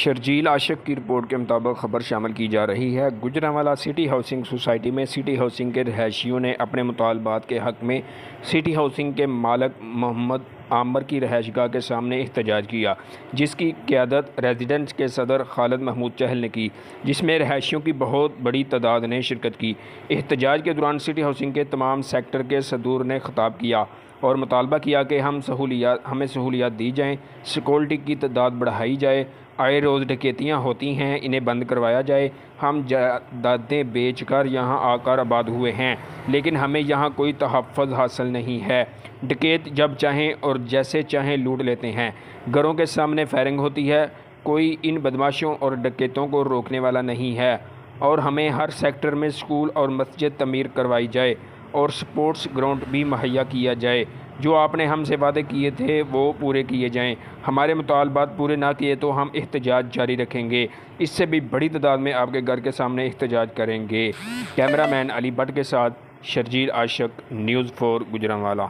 शर्जील आशिक की रिपोर्ट के मुताबिक खबर शामिल की जा रही है। गुजरांवाला सिटी हाउसिंग सोसाइटी में सिटी हाउसिंग के रहायशियों ने अपने मुतालबात के हक़ में सिटी हाउसिंग के मालिक मोहम्मद आमर की रहायशगाह के सामने एहतजाज किया, जिसकी क़यादत रेजिडेंट्स के सदर खालिद महमूद चहल ने की, जिसमें रहायशियों की बहुत बड़ी तादाद ने शिरकत की। एहतजाज के दौरान सिटी हाउसिंग के तमाम सेक्टर के सदूर ने खिताब किया और मुतालबा किया कि हमें सहूलियात दी जाएँ, सिक्योरिटी की तादाद बढ़ाई जाए, आए रोज़ डकैतियाँ होती हैं, इन्हें बंद करवाया जाए। हम जायदादें बेच कर यहाँ आकर आबाद हुए हैं, लेकिन हमें यहाँ कोई तहफ़्फ़ुज़ हासिल नहीं है। डकैत जब चाहें और जैसे चाहें लूट लेते हैं। घरों के सामने फायरिंग होती है, कोई इन बदमाशों और डकैतों को रोकने वाला नहीं है। और हमें हर सेक्टर में स्कूल और मस्जिद तमीर करवाई जाए और स्पोर्ट्स ग्राउंड भी मुहैया किया जाए। जो आपने हमसे वादे किए थे वो पूरे किए जाएं। हमारे मुतालबात पूरे ना किए तो हम एहतजाज जारी रखेंगे। इससे भी बड़ी तादाद में आपके घर के सामने एहतजाज करेंगे। कैमरामैन अली भट्ट के साथ शर्जील आशिक, न्यूज़ 4 गुजरांवाला।